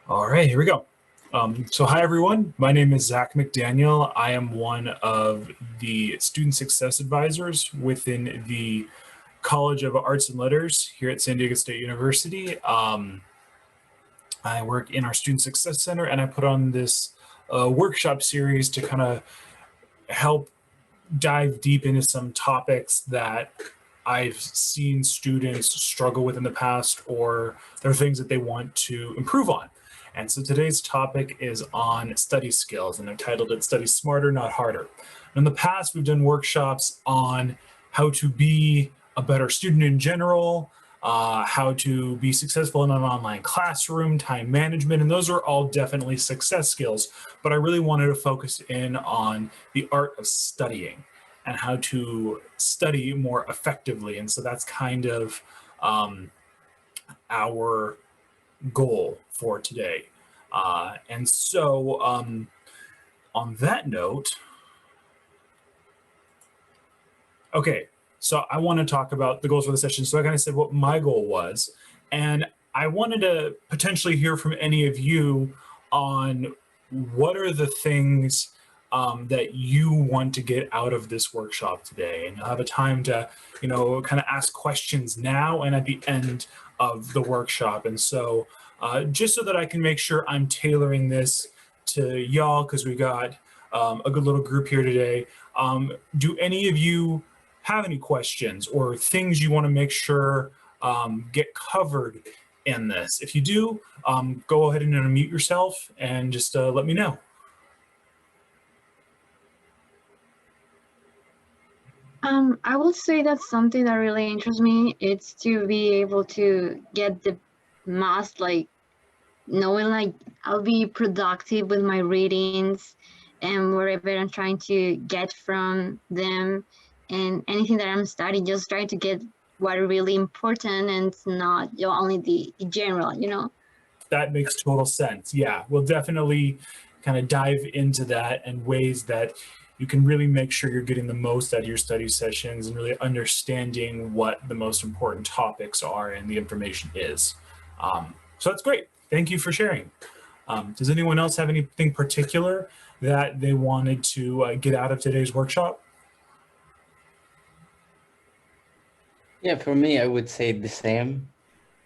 All right, here we go. So hi everyone, my name is Zach McDaniel. I am one of the student success advisors within the College of Arts and Letters here at San Diego State University. I work in our Student Success Center and I put on this workshop series to kind of help dive deep into some topics that I've seen students struggle with in the past, or there are things that they want to improve on. And so today's topic is on study skills, and I've titled it Study Smarter, Not Harder. In the past, we've done workshops on how to be a better student in general, how to be successful in an online classroom, time management, and those are all definitely success skills. But I really wanted to focus in on the art of studying and how to study more effectively. And so that's kind of our goal for today. On that note, okay, so I want to talk about the goals for the session. So I kind of said what my goal was, and I wanted to potentially hear from any of you on what are the things that you want to get out of this workshop today. And you'll have a time to, kind of ask questions now and at the end of the workshop. And so just so that I can make sure I'm tailoring this to y'all, because we got a good little group here today. Do any of you have any questions or things you want to make sure get covered in this? If you do, go ahead and unmute yourself and just let me know. I would say that something that really interests me is to be able to get the most, knowing I'll be productive with my readings and wherever I'm trying to get from them, and anything that I'm studying, just trying to get what are really important and it's not only the general. That makes total sense. Yeah, we'll definitely kind of dive into that and ways that you can really make sure you're getting the most out of your study sessions and really understanding what the most important topics are and the information is. So that's great. Thank you for sharing. Does anyone else have anything particular that they wanted to get out of today's workshop? Yeah, for me, I would say the same.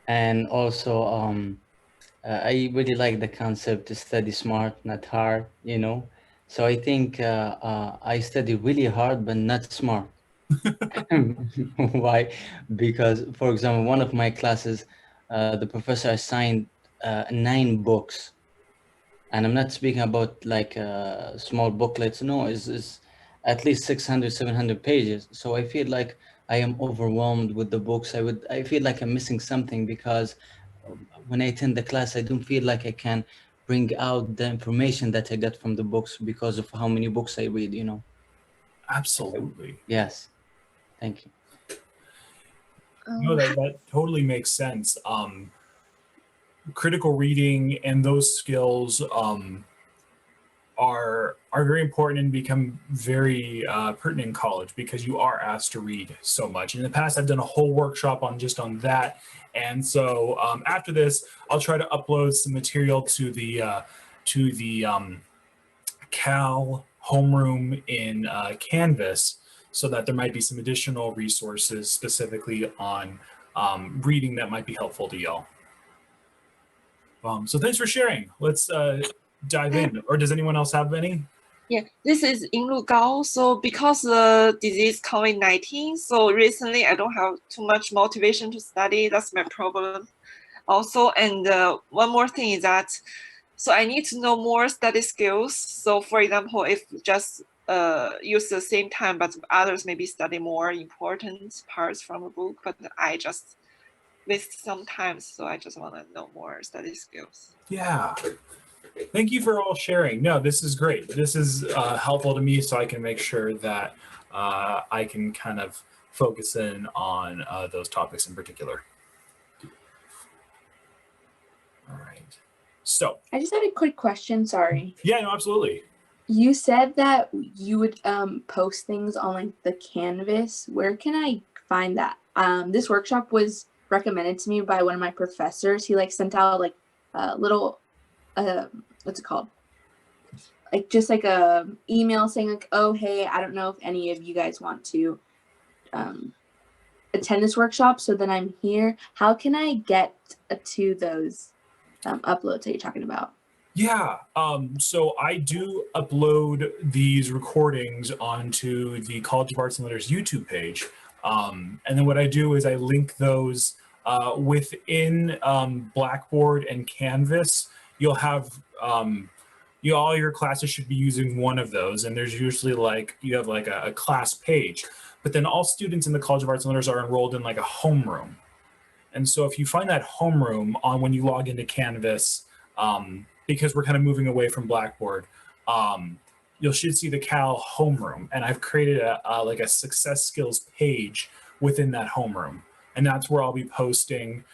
And also, I really like the concept to study smart, not hard. So I think I study really hard, but not smart. Why? Because, for example, one of my classes, the professor assigned 9 books. And I'm not speaking about like small booklets. No, it's at least 600, 700 pages. So I feel like I am overwhelmed with the books. I feel like I'm missing something because when I attend the class, I don't feel like I can bring out the information that I got from the books because of how many books I read. Absolutely. Yes. Thank you. No, that totally makes sense. Critical reading and those skills are very important and become very pertinent in college because you are asked to read so much. In the past, I've done a whole workshop on that, and so after this, I'll try to upload some material to the Cal homeroom in Canvas, so that there might be some additional resources specifically on reading that might be helpful to y'all. So thanks for sharing. Let's dive in. Or does anyone else have any? Yeah, this is Yinglu Gao. So because the disease COVID-19, so recently I don't have too much motivation to study. That's my problem. Also, and one more thing is that, so I need to know more study skills. So for example, if just use the same time, but others maybe study more important parts from a book, but I just waste some time. So I just want to know more study skills. Yeah. Thank you for all sharing. No, this is great. This is helpful to me so I can make sure that I can kind of focus in on those topics in particular. All right. So I just had a quick question. Sorry. Yeah, no, absolutely. You said that you would post things on like the Canvas. Where can I find that? This workshop was recommended to me by one of my professors. He like sent out like little what's it called? Like just like a email saying like, oh, hey, I don't know if any of you guys want to attend this workshop. So then I'm here. How can I get to those uploads that you're talking about? Yeah, so I do upload these recordings onto the College of Arts and Letters YouTube page. And then what I do is I link those within Blackboard and Canvas. You'll have, all your classes should be using one of those. And there's usually like, you have like a class page. But then all students in the College of Arts and Letters are enrolled in like a homeroom. And so if you find that homeroom on when you log into Canvas, because we're kind of moving away from Blackboard, you should see the Cal homeroom. And I've created like a success skills page within that homeroom. And that's where I'll be posting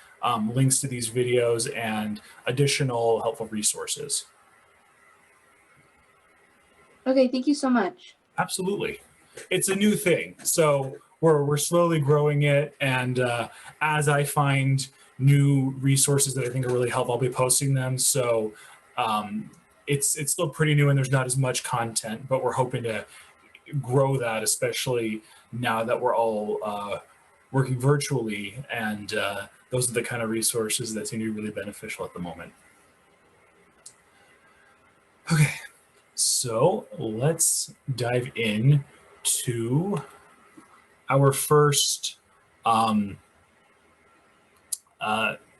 links to these videos and additional helpful resources. Okay, thank you so much. Absolutely. It's a new thing. So we're slowly growing it. And as I find new resources that I think are really helpful, I'll be posting them. So it's still pretty new and there's not as much content, but we're hoping to grow that, especially now that we're all working virtually. And those are the kind of resources that seem to be really beneficial at the moment. Okay, so let's dive in to our first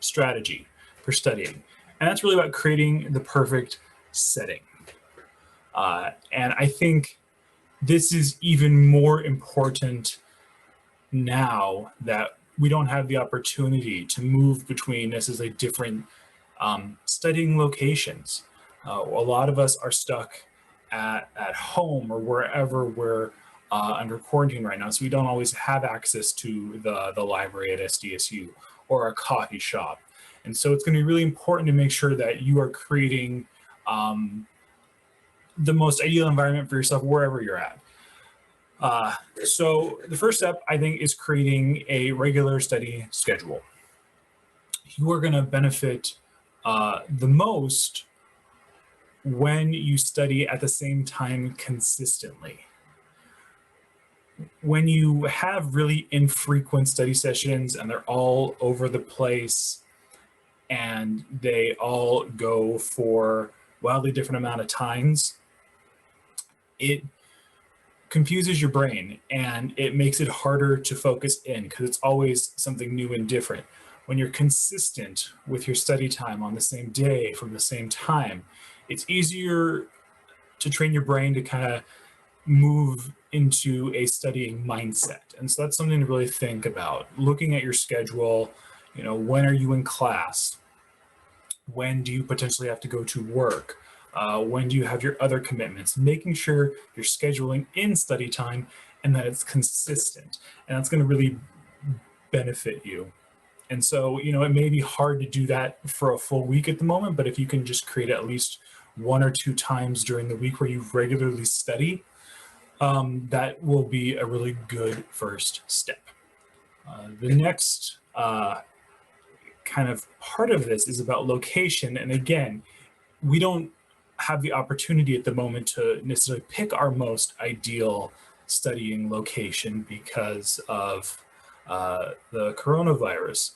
strategy for studying. And that's really about creating the perfect setting. And I think this is even more important now that we don't have the opportunity to move between necessarily different studying locations. A lot of us are stuck at home or wherever we're under quarantine right now, so we don't always have access to the library at SDSU or a coffee shop. And so it's going to be really important to make sure that you are creating the most ideal environment for yourself wherever you're at. So the first step, I think, is creating a regular study schedule. You are going to benefit the most when you study at the same time consistently. When you have really infrequent study sessions and they're all over the place and they all go for wildly different amount of times, it confuses your brain and it makes it harder to focus in because it's always something new and different. When you're consistent with your study time on the same day from the same time, it's easier to train your brain to kind of move into a studying mindset. And so that's something to really think about. Looking at your schedule, when are you in class? When do you potentially have to go to work? When do you have your other commitments? Making sure you're scheduling in study time and that it's consistent. And that's going to really benefit you. And so, it may be hard to do that for a full week at the moment, but if you can just create at least 1 or 2 times during the week where you regularly study, that will be a really good first step. The next kind of part of this is about location. And again, we don't have the opportunity at the moment to necessarily pick our most ideal studying location because of the coronavirus.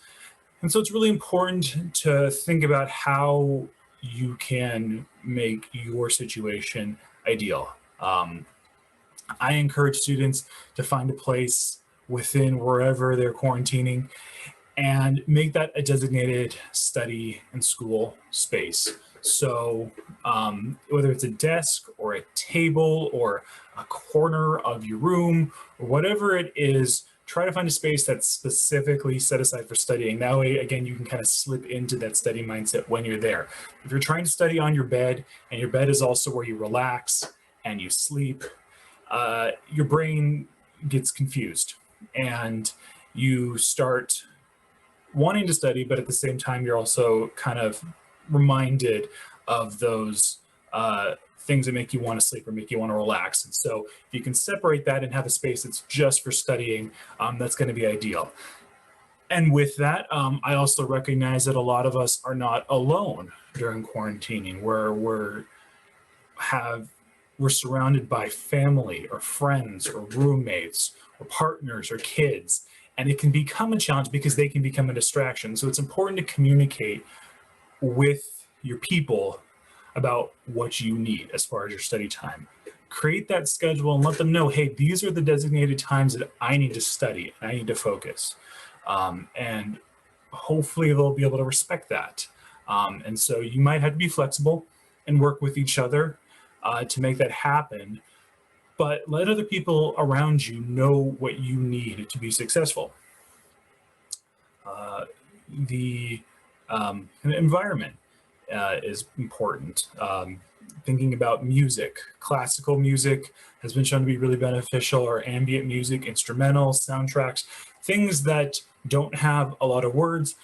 And so it's really important to think about how you can make your situation ideal. I encourage students to find a place within wherever they're quarantining and make that a designated study and school space. So whether it's a desk or a table or a corner of your room or whatever it is, try to find a space that's specifically set aside for studying. That way, again, you can kind of slip into that study mindset when you're there. If you're trying to study on your bed and your bed is also where you relax and you sleep, your brain gets confused and you start wanting to study, but at the same time, you're also kind of reminded of those things that make you want to sleep or make you want to relax. And so if you can separate that and have a space that's just for studying, that's going to be ideal. And with that, I also recognize that a lot of us are not alone during quarantining, where we're surrounded by family or friends or roommates or partners or kids, and it can become a challenge because they can become a distraction. So it's important to communicate with your people about what you need as far as your study time. Create that schedule and let them know, hey, these are the designated times that I need to study and I need to focus. And hopefully they'll be able to respect that. And so you might have to be flexible and work with each other to make that happen, but let other people around you know what you need to be successful. The environment is important. Thinking about music, classical music has been shown to be really beneficial, or ambient music, instrumental, soundtracks, things that don't have a lot of words,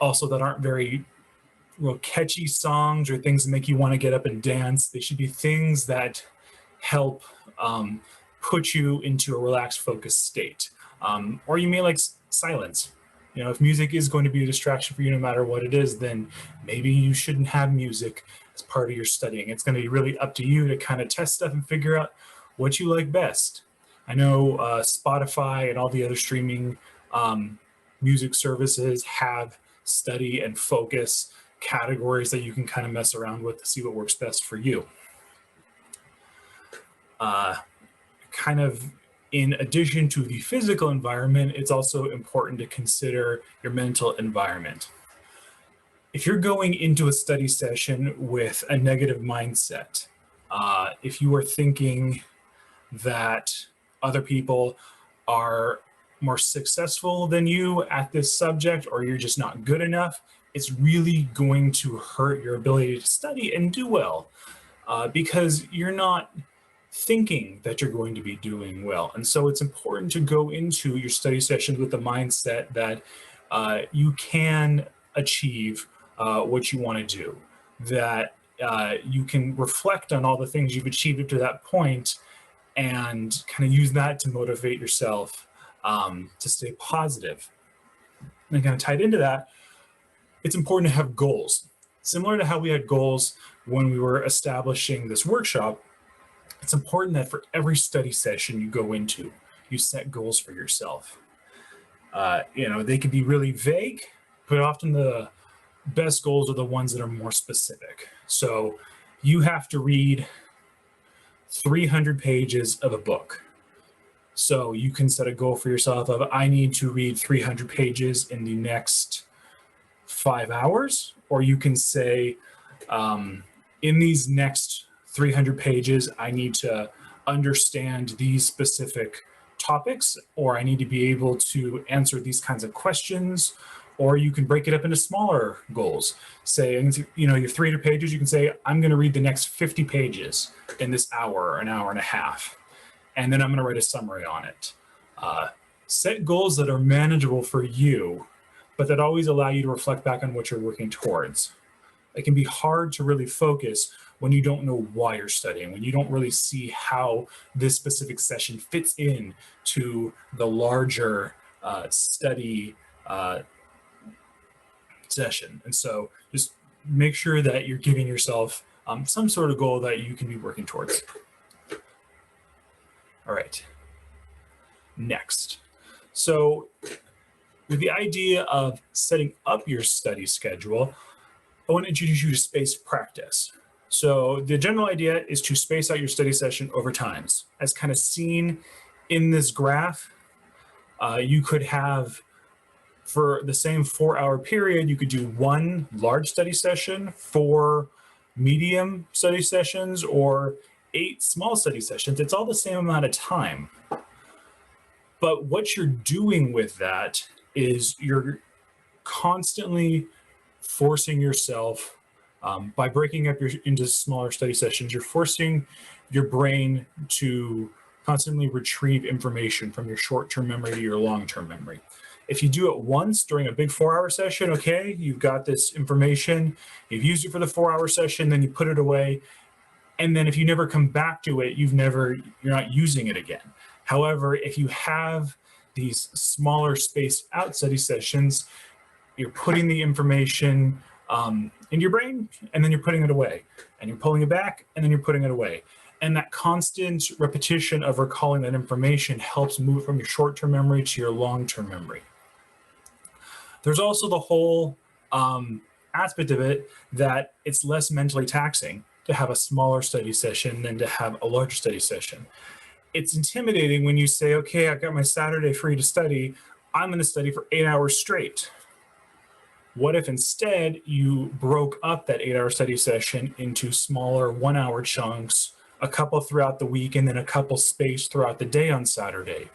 also that aren't very catchy songs or things that make you want to get up and dance. They should be things that help put you into a relaxed, focused state. Or you may like silence. You know, if music is going to be a distraction for you no matter what it is, then maybe you shouldn't have music as part of your studying. It's going to be really up to you to kind of test stuff and figure out what you like best. I know Spotify and all the other streaming music services have study and focus categories that you can kind of mess around with to see what works best for you. Kind of in addition to the physical environment, it's also important to consider your mental environment. If you're going into a study session with a negative mindset, if you are thinking that other people are more successful than you at this subject, or you're just not good enough, it's really going to hurt your ability to study and do well, because you're not thinking that you're going to be doing well. And so it's important to go into your study sessions with the mindset that you can achieve what you want to do, that you can reflect on all the things you've achieved up to that point and kind of use that to motivate yourself to stay positive. And kind of tied into that, it's important to have goals. Similar to how we had goals when we were establishing this workshop, it's important that for every study session you go into, you set goals for yourself. They can be really vague, but often the best goals are the ones that are more specific. So you have to read 300 pages of a book. So you can set a goal for yourself of, I need to read 300 pages in the next 5 hours, or you can say, in these next 300 pages, I need to understand these specific topics, or I need to be able to answer these kinds of questions, or you can break it up into smaller goals. Say, you have 300 pages, you can say, I'm going to read the next 50 pages in this hour or an hour and a half, and then I'm going to write a summary on it. Set goals that are manageable for you, but that always allow you to reflect back on what you're working towards. It can be hard to really focus when you don't know why you're studying, when you don't really see how this specific session fits in to the larger study session. And so just make sure that you're giving yourself some sort of goal that you can be working towards. All right, next. So with the idea of setting up your study schedule, I want to introduce you to spaced practice. So the general idea is to space out your study session over times. As kind of seen in this graph, you could have, for the same 4-hour period, you could do 1 large study session, 4 medium study sessions, or 8 small study sessions. It's all the same amount of time. But what you're doing with that is you're constantly forcing yourself, by breaking up into smaller study sessions, you're forcing your brain to constantly retrieve information from your short-term memory to your long-term memory. If you do it once during a big 4-hour session, okay, you've got this information, you've used it for the 4-hour session, then you put it away, and then if you never come back to it, you're not using it again. However, if you have these smaller spaced out study sessions, you're putting the information into your brain, and then you're putting it away, and you're pulling it back, and then you're putting it away. And that constant repetition of recalling that information helps move from your short-term memory to your long-term memory. There's also the whole aspect of it that it's less mentally taxing to have a smaller study session than to have a larger study session. It's intimidating when you say, okay, I've got my Saturday free to study. I'm going to study for 8 hours straight. What if instead you broke up that 8-hour study session into smaller 1-hour chunks, a couple throughout the week, and then a couple spaced throughout the day on Saturday?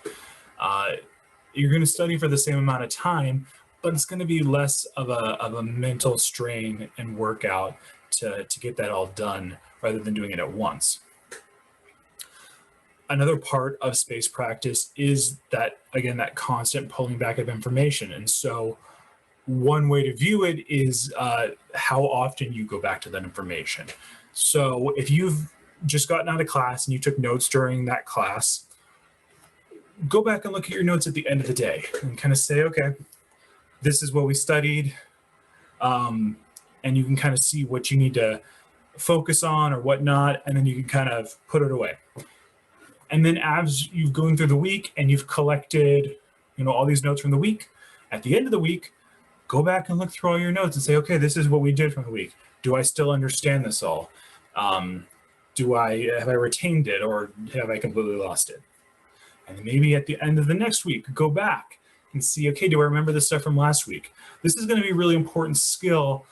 You're going to study for the same amount of time, but it's going to be less of a mental strain and workout to get that all done rather than doing it at once. Another part of space practice is that, again, that constant pulling back of information. And so one way to view it is how often you go back to that information. So if you've just gotten out of class and you took notes during that class, go back and look at your notes at the end of the day and kind of say, okay, this is what we studied. And you can kind of see what you need to focus on or whatnot, and then you can kind of put it away. And then as you've gone through the week and you've collected, all these notes from the week, at the end of the week, go back and look through all your notes and say, okay, this is what we did from the week. Do I still understand this all? Have I retained it, or have I completely lost it? And then maybe at the end of the next week, go back and see, okay, do I remember this stuff from last week? This is going to be a really important skill,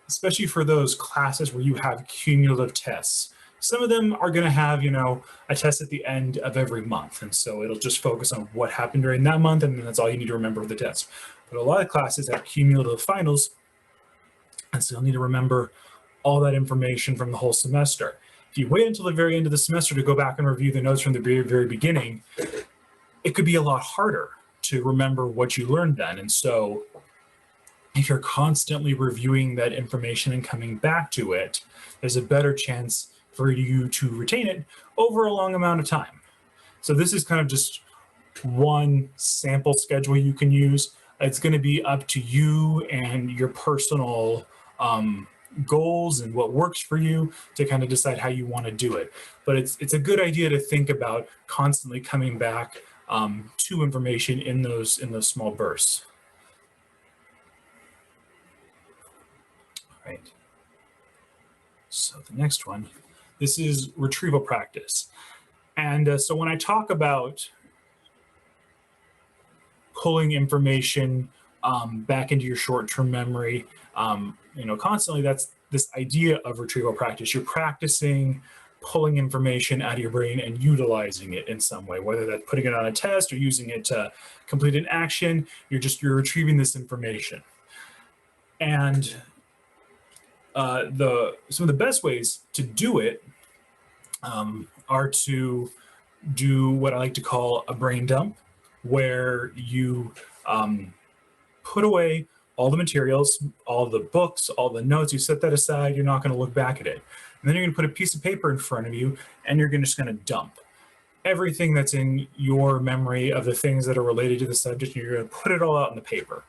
especially for those classes where you have cumulative tests. Some of them are going to have, a test at the end of every month. And so it'll just focus on what happened during that month, and then that's all you need to remember of the test. But a lot of classes have cumulative finals, and so you'll need to remember all that information from the whole semester. If you wait until the very end of the semester to go back and review the notes from the very, very beginning, it could be a lot harder to remember what you learned then. And so if you're constantly reviewing that information and coming back to it, there's a better chance for you to retain it over a long amount of time. So this is kind of just one sample schedule you can use. It's going to be up to you and your personal goals and what works for you to kind of decide how you want to do it. But it's a good idea to think about constantly coming back to information in those small bursts. All right. So the next one, this is retrieval practice. And so when I talk about pulling information back into your short-term memory, constantly, that's this idea of retrieval practice. You're practicing pulling information out of your brain and utilizing it in some way, whether that's putting it on a test or using it to complete an action. You're retrieving this information. And some of the best ways to do it are to do what I like to call a brain dump, where you put away all the materials, all the books, all the notes, you set that aside, you're not going to look back at it. And then you're going to put a piece of paper in front of you, and you're just going to dump everything that's in your memory of the things that are related to the subject, and you're going to put it all out on the paper.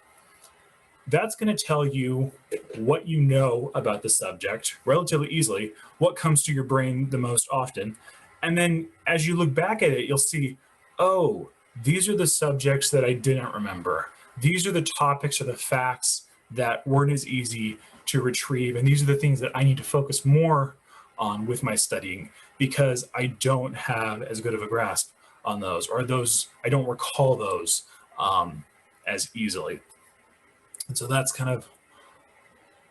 That's going to tell you what you know about the subject relatively easily, what comes to your brain the most often. And then as you look back at it, you'll see, oh, these are the subjects that I didn't remember. These are the topics or the facts that weren't as easy to retrieve. And these are the things that I need to focus more on with my studying because I don't have as good of a grasp on those, or I don't recall those as easily. And so that's kind of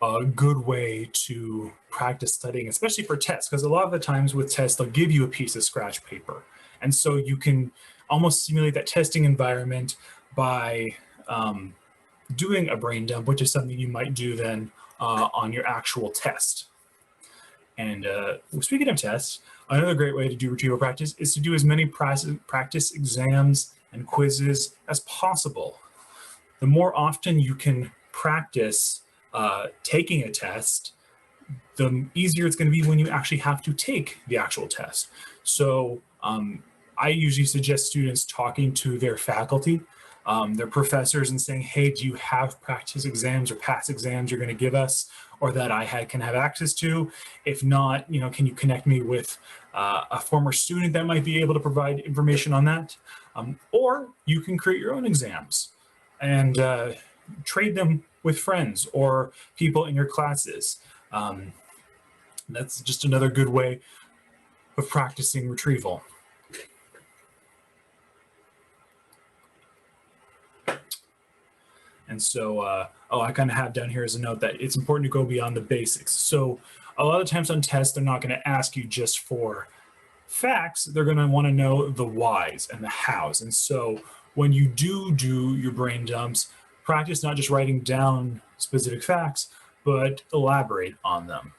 a good way to practice studying, especially for tests, because a lot of the times with tests, they'll give you a piece of scratch paper. And so you can almost simulate that testing environment by doing a brain dump, which is something you might do then on your actual test. And speaking of tests, another great way to do retrieval practice is to do as many practice exams and quizzes as possible. The more often you can practice taking a test, the easier it's going to be when you actually have to take the actual test. So I usually suggest students talking to their faculty, their professors, and saying, hey, do you have practice exams or past exams you're going to give us, or that can have access to? If not, can you connect me with a former student that might be able to provide information on that? Or you can create your own exams and trade them with friends or people in your classes. That's just another good way of practicing retrieval. And so, I kind of have down here as a note that it's important to go beyond the basics. So a lot of times on tests, they're not going to ask you just for facts. They're going to want to know the whys and the hows. And so when you do your brain dumps, practice not just writing down specific facts, but elaborate on them.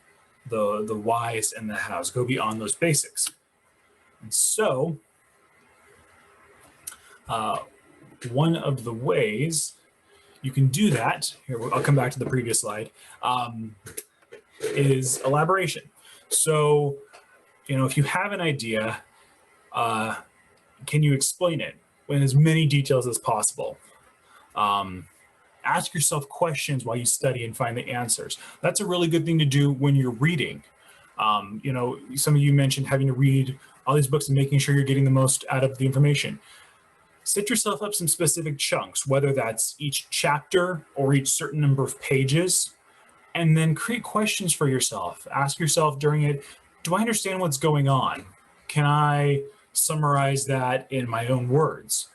The whys and the hows. Go beyond those basics. And so one of the ways you can do that, here, I'll come back to the previous slide, is elaboration. So, if you have an idea, can you explain it in as many details as possible? Ask yourself questions while you study and find the answers. That's a really good thing to do when you're reading. Some of you mentioned having to read all these books and making sure you're getting the most out of the information. Set yourself up some specific chunks, whether that's each chapter or each certain number of pages, and then create questions for yourself. Ask yourself during it, do I understand what's going on? Can I summarize that in my own words?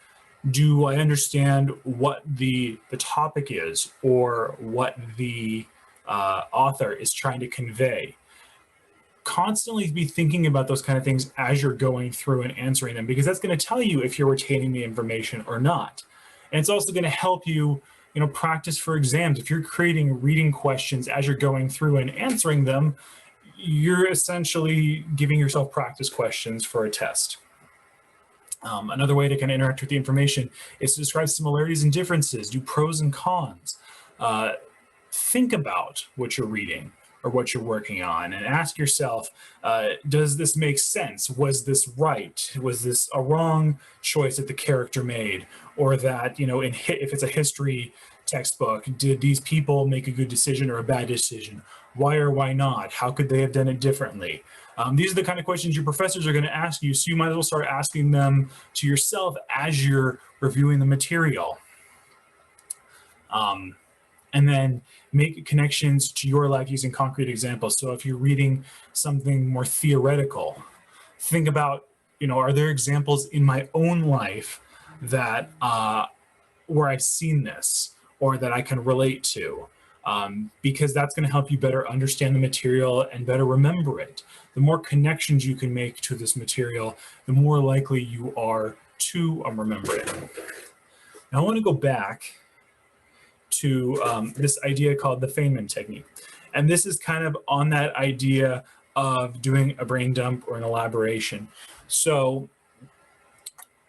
Do I understand what the topic is or what the author is trying to convey? Constantly be thinking about those kind of things as you're going through and answering them, because that's going to tell you if you're retaining the information or not. And it's also going to help you, practice for exams. If you're creating reading questions as you're going through and answering them, you're essentially giving yourself practice questions for a test. Another way to kind of interact with the information is to describe similarities and differences, do pros and cons. Think about what you're reading or what you're working on, and ask yourself, does this make sense? Was this right? Was this a wrong choice that the character made? Or that, if it's a history textbook, did these people make a good decision or a bad decision? Why or why not? How could they have done it differently? These are the kind of questions your professors are going to ask you, so you might as well start asking them to yourself as you're reviewing the material. And then make connections to your life using concrete examples. So if you're reading something more theoretical, think about, are there examples in my own life that where I've seen this or that I can relate to? Because that's going to help you better understand the material and better remember it. The more connections you can make to this material, the more likely you are to remember it. Now I want to go back to this idea called the Feynman Technique. And this is kind of on that idea of doing a brain dump or an elaboration. So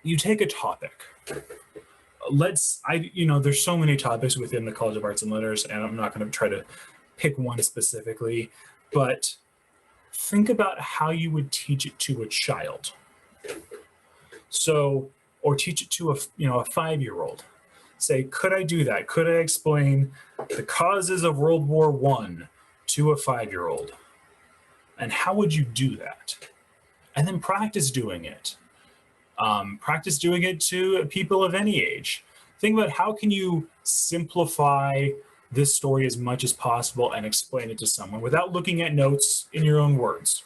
you take a topic. There's so many topics within the College of Arts and Letters, and I'm not going to try to pick one specifically, but think about how you would teach it to a child. So, or teach it to a 5-year-old. Say, could I do that? Could I explain the causes of World War I to a 5-year-old? And how would you do that? And then practice doing it. Practice doing it to people of any age. Think about how can you simplify this story as much as possible and explain it to someone without looking at notes in your own words.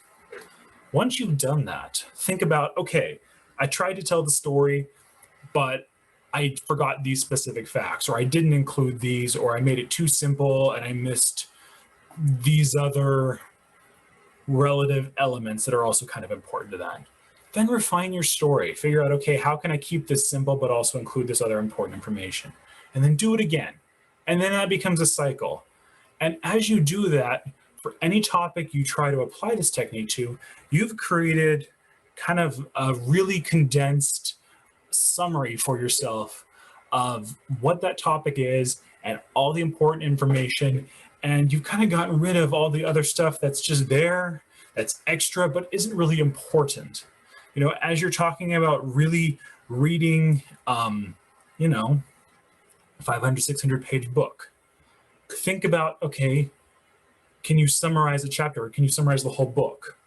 Once you've done that, think about, okay, I tried to tell the story, but I forgot these specific facts, or I didn't include these, or I made it too simple and I missed these other relative elements that are also kind of important to that. Then refine your story. Figure out, okay, how can I keep this simple but also include this other important information? And then do it again. And then that becomes a cycle. And as you do that, for any topic you try to apply this technique to, you've created kind of a really condensed summary for yourself of what that topic is and all the important information. And you've kind of gotten rid of all the other stuff that's just there, that's extra, but isn't really important. You know, as you're talking about really reading, you know, 500, 600 page book, think about, okay, can you summarize a chapter or can you summarize the whole book?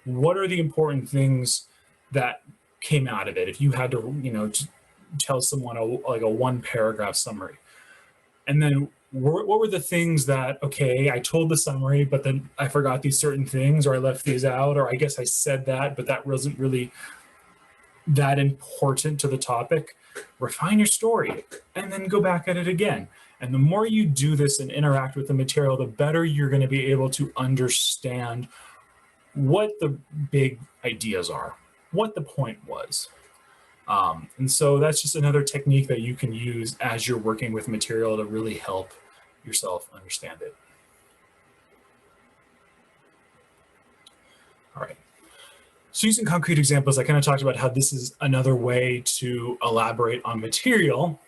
What are the important things that came out of it? If you had to, you know, tell someone like a one paragraph summary, and then what were the things that, okay, I told the summary, but then I forgot these certain things, or I left these out, or I guess I said that, but that wasn't really that important to the topic. Refine your story and then go back at it again. And the more you do this and interact with the material, the better you're going to be able to understand what the big ideas are, what the point was. And so that's just another technique that you can use as you're working with material to really help yourself understand it. All right. So using concrete examples, I kind of talked about how this is another way to elaborate on material.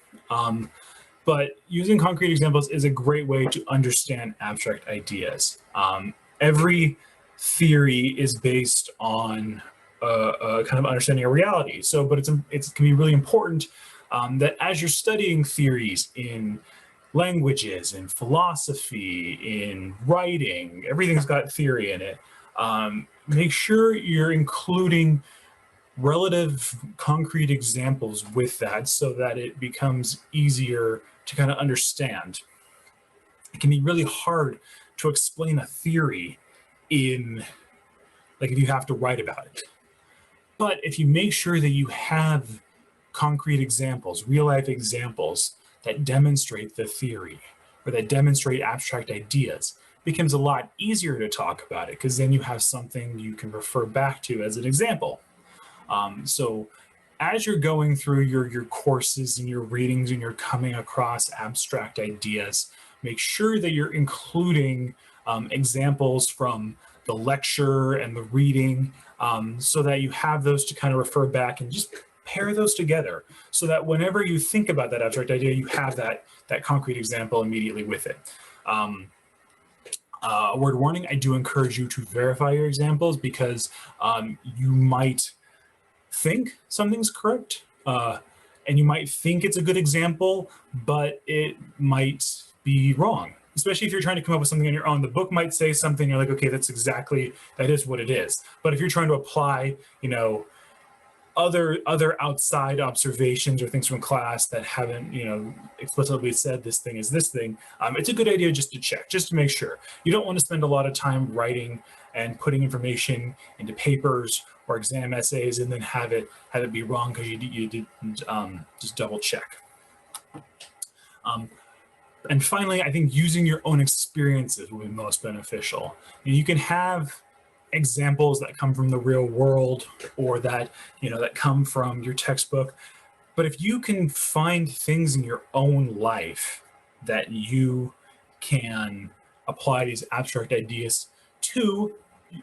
But using concrete examples is a great way to understand abstract ideas. Every theory is based on a kind of understanding of reality. So, but it can be really important that as you're studying theories in languages, in philosophy, in writing, everything's got theory in it. Make sure you're including relative concrete examples with that so that it becomes easier to kind of understand. It can be really hard to explain a theory in, like, if you have to write about it. But if you make sure that you have concrete examples, real life examples that demonstrate the theory or that demonstrate abstract ideas, it becomes a lot easier to talk about it because then you have something you can refer back to as an example. So as you're going through your courses and your readings and you're coming across abstract ideas, make sure that you're including examples from the lecture and the reading so that you have those to kind of refer back and just pair those together so that whenever you think about that abstract idea, you have that concrete example immediately with it. A word warning, I do encourage you to verify your examples because you might think something's correct and you might think it's a good example, but it might be wrong, especially if you're trying to come up with something on your own. The book might say something, you're like, okay, that is what it is. But if you're trying to apply, you know, other outside observations or things from class that haven't, you know, explicitly said this thing is this thing, it's a good idea just to check, just to make sure. You don't want to spend a lot of time writing and putting information into papers or exam essays and then have it be wrong because you didn't just double check. And finally, I think using your own experiences will be most beneficial. You can have examples that come from the real world or that, you know, that come from your textbook. But if you can find things in your own life that you can apply these abstract ideas to,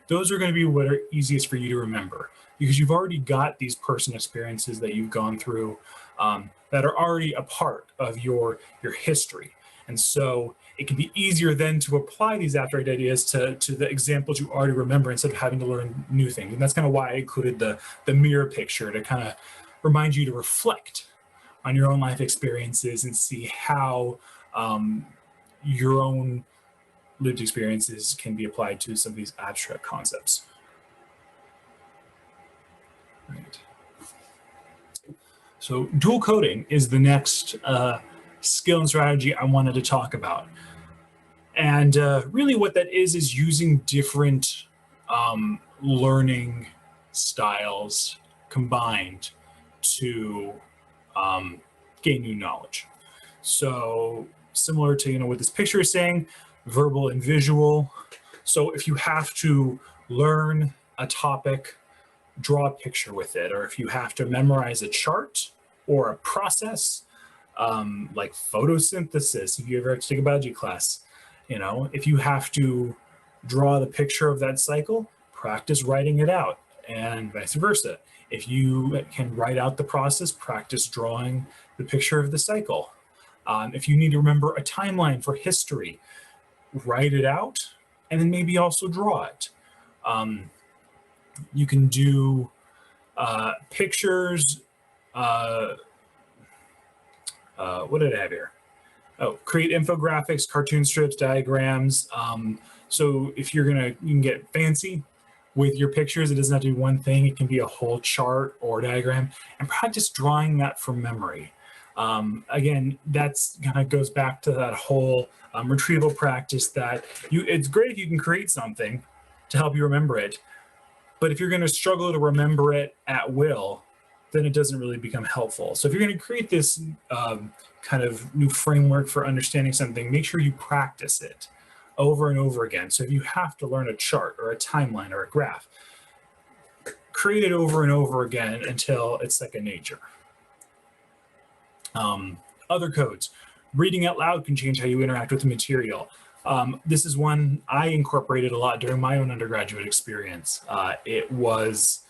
those are going to be what are easiest for you to remember because you've already got these personal experiences that you've gone through that are already a part of your history. And so it can be easier then to apply these abstract ideas to the examples you already remember instead of having to learn new things. And that's kind of why I included the mirror picture to kind of remind you to reflect on your own life experiences and see how your own lived experiences can be applied to some of these abstract concepts. Right. So dual coding is the next skill and strategy I wanted to talk about. And really what that is using different learning styles combined to gain new knowledge. So similar to, you know, what this picture is saying, verbal and visual. So if you have to learn a topic, draw a picture with it, or if you have to memorize a chart or a process, like photosynthesis, if you ever have to take a biology class, you know, if you have to draw the picture of that cycle, practice writing it out, and vice versa. If you can write out the process, practice drawing the picture of the cycle. If you need to remember a timeline for history, write it out, and then maybe also draw it. You can do pictures, what did I have here? Oh, create infographics, cartoon strips, diagrams. So if you can get fancy with your pictures. It doesn't have to be one thing. It can be a whole chart or diagram, and practice drawing that from memory. Again, that's kind of goes back to that whole retrieval practice that it's great if you can create something to help you remember it. But if you're going to struggle to remember it at will, then it doesn't really become helpful. So if you're going to create this kind of new framework for understanding something, make sure you practice it over and over again. So if you have to learn a chart or a timeline or a graph, create it over and over again until it's second nature. Other codes. Reading out loud can change how you interact with the material. This is one I incorporated a lot during my own undergraduate experience. It was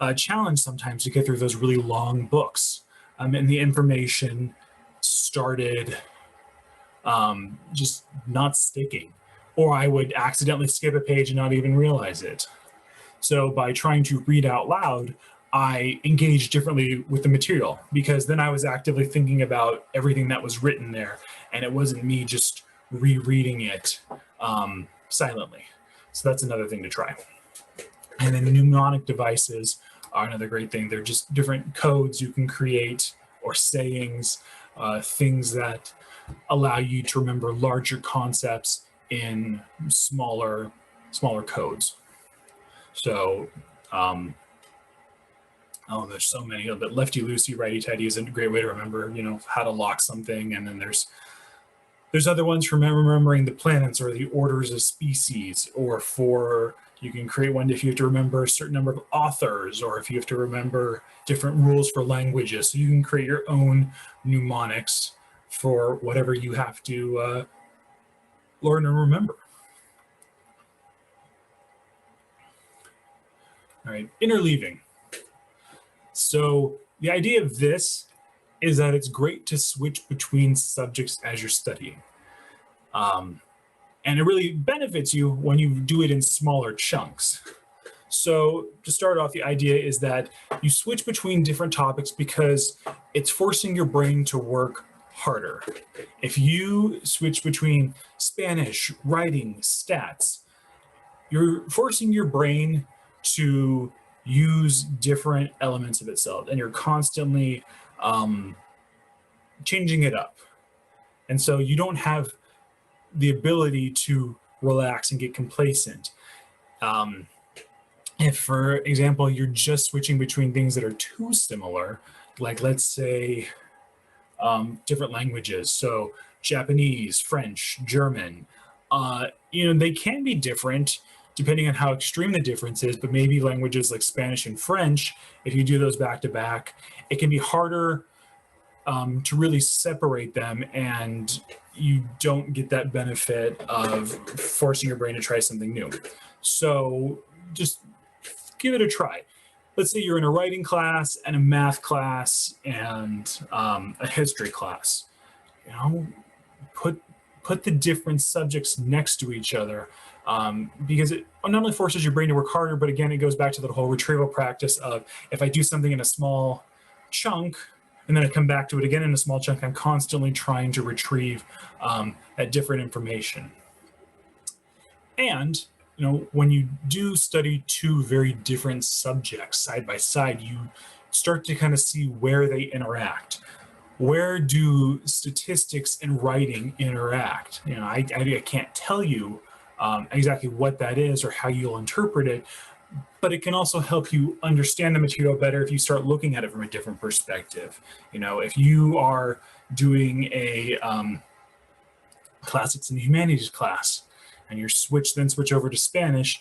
a challenge sometimes to get through those really long books, and the information started just not sticking, or I would accidentally skip a page and not even realize it. So by trying to read out loud, I engaged differently with the material, because then I was actively thinking about everything that was written there, and it wasn't me just rereading it silently. So that's another thing to try. And then mnemonic devices are another great thing. They're just different codes you can create, or sayings, things that allow you to remember larger concepts in smaller codes. So, there's so many, but lefty loosey, righty tighty is a great way to remember, how to lock something. And then there's other ones for remembering the planets or the orders of species, or you can create one if you have to remember a certain number of authors, or if you have to remember different rules for languages. So you can create your own mnemonics for whatever you have to learn and remember. All right, interleaving. So the idea of this is that it's great to switch between subjects as you're studying. And it really benefits you when you do it in smaller chunks. So to start off, the idea is that you switch between different topics because it's forcing your brain to work harder. If you switch between Spanish, writing, stats, you're forcing your brain to use different elements of itself, and you're constantly changing it up. And so you don't have the ability to relax and get complacent. If, for example, you're just switching between things that are too similar, like let's say different languages, so Japanese, French, German, they can be different depending on how extreme the difference is, but maybe languages like Spanish and French, if you do those back to back, it can be harder to really separate them, and you don't get that benefit of forcing your brain to try something new. So just give it a try. Let's say you're in a writing class and a math class and a history class. Put the different subjects next to each other, because it not only forces your brain to work harder, but again, it goes back to that whole retrieval practice of, if I do something in a small chunk and then I come back to it again in a small chunk, I'm constantly trying to retrieve that different information. And when you do study two very different subjects side by side, you start to kind of see where they interact. Where do statistics and writing interact? I can't tell you exactly what that is or how you'll interpret it, but it can also help you understand the material better if you start looking at it from a different perspective. If you are doing a classics and humanities class and you switch over to Spanish,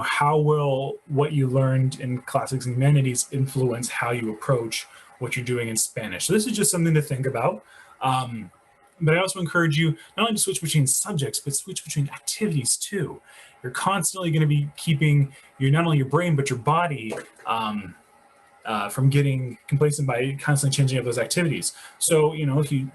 how will what you learned in classics and humanities influence how you approach what you're doing in Spanish? So this is just something to think about. But I also encourage you not only to switch between subjects, but switch between activities too. You're constantly going to be keeping not only your brain, but your body from getting complacent by constantly changing up those activities. So, if you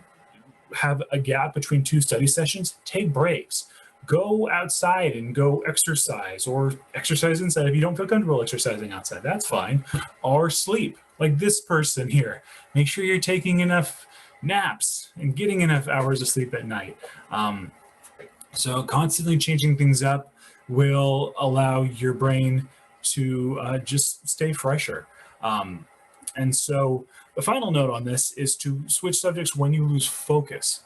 have a gap between two study sessions, take breaks. Go outside and go exercise, or exercise inside if you don't feel comfortable exercising outside. That's fine. Or sleep, like this person here. Make sure you're taking enough naps and getting enough hours of sleep at night. So constantly changing things up will allow your brain to just stay fresher. And so the final note on this is to switch subjects when you lose focus.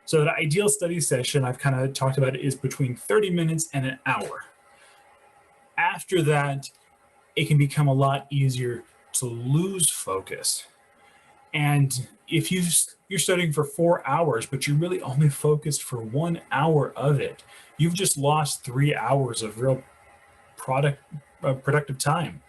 So the ideal study session I've kind of talked about is between 30 minutes and an hour. After that, it can become a lot easier to lose focus. And if you're studying for 4 hours, but you're really only focused for 1 hour of it, you've just lost 3 hours of real productive time.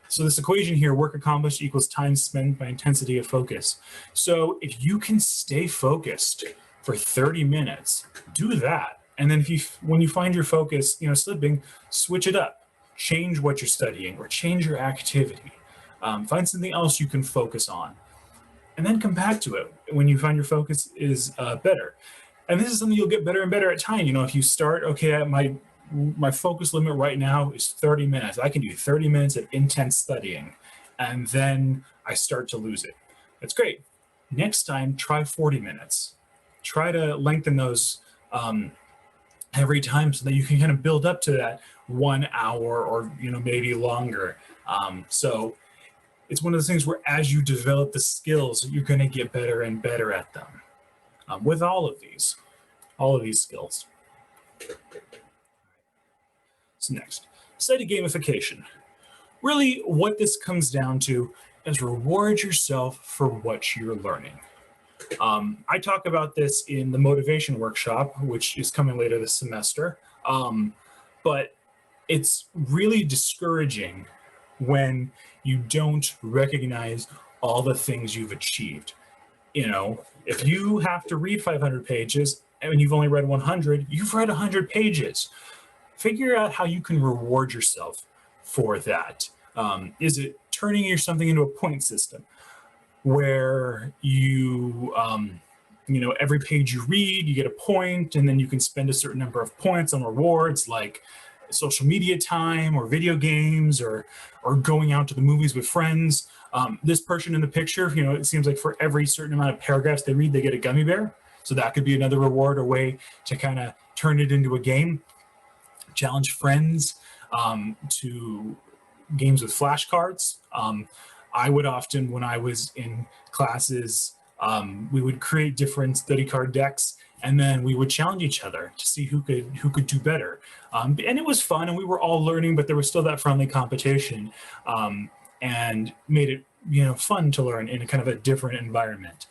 So this equation here, work accomplished equals time spent by intensity of focus. So if you can stay focused for 30 minutes, do that. And then when you find your focus, slipping, switch it up, change what you're studying or change your activity. Find something else you can focus on, and then come back to it when you find your focus is better. And this is something you'll get better and better at time. If you start, okay, my focus limit right now is 30 minutes. I can do 30 minutes of intense studying, and then I start to lose it. That's great. Next time, try 40 minutes. Try to lengthen those every time so that you can kind of build up to that 1 hour or maybe longer. So it's one of those things where as you develop the skills, you're going to get better and better at them with all of these skills. So next, study gamification. Really what this comes down to is reward yourself for what you're learning. I talk about this in the motivation workshop, which is coming later this semester, but it's really discouraging when you don't recognize all the things you've achieved. If you have to read 500 pages and you've only read 100, you've read 100 pages. Figure out how you can reward yourself for that. Is it turning something into a point system where you, every page you read, you get a point, and then you can spend a certain number of points on rewards like social media time or video games or going out to the movies with friends. This person in the picture, it seems like for every certain amount of paragraphs they read, they get a gummy bear. So that could be another reward or way to kind of turn it into a game. Challenge friends to games with flashcards. I would often, when I was in classes, we would create different study card decks, and then we would challenge each other to see who could do better. And it was fun, and we were all learning, but there was still that friendly competition, and made it fun to learn in a kind of a different environment.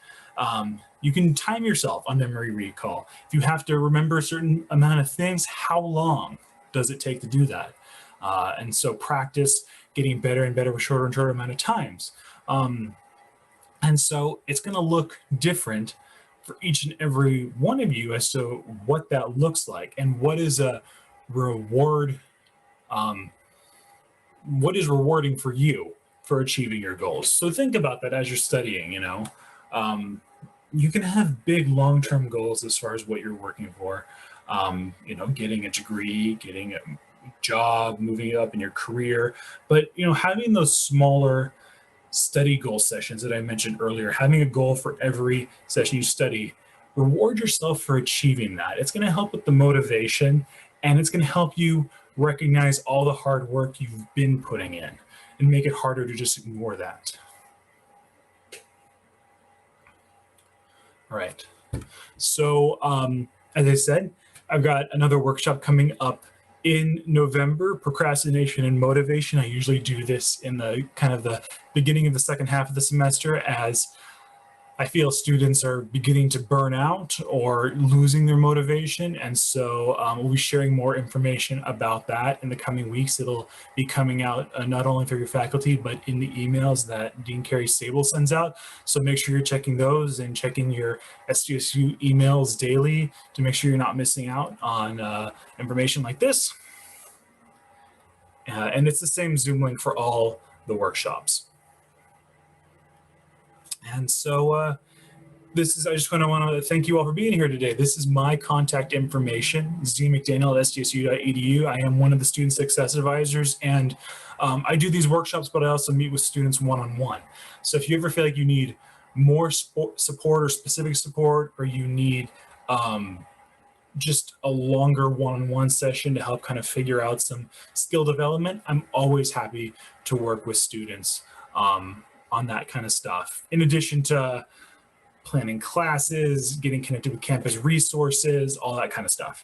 You can time yourself on memory recall. If you have to remember a certain amount of things, how long does it take to do that? And so practice getting better and better with shorter and shorter amount of times. And so it's going to look different for each and every one of you as to what that looks like and what is a reward, what is rewarding for you for achieving your goals. So think about that as you're studying. You can have big long-term goals as far as what you're working for. Getting a degree, getting a job, moving up in your career, but having those smaller study goal sessions that I mentioned earlier, having a goal for every session you study, reward yourself for achieving that. It's going to help with the motivation, and it's going to help you recognize all the hard work you've been putting in and make it harder to just ignore that. All right. So as I said, I've got another workshop coming up in November, procrastination and motivation. I usually do this in the kind of the beginning of the second half of the semester as I feel students are beginning to burn out or losing their motivation. And so we'll be sharing more information about that in the coming weeks. It'll be coming out not only for your faculty, but in the emails that Dean Carey Sable sends out. So make sure you're checking those and checking your SDSU emails daily to make sure you're not missing out on information like this. And it's the same Zoom link for all the workshops. And so I just want to thank you all for being here today. This is my contact information, zmcdaniel@stsu.edu. I am one of the student success advisors, and I do these workshops, but I also meet with students one-on-one. So if you ever feel like you need more support or specific support, or you need just a longer one-on-one session to help kind of figure out some skill development, I'm always happy to work with students on that kind of stuff. In addition to planning classes, getting connected with campus resources, all that kind of stuff.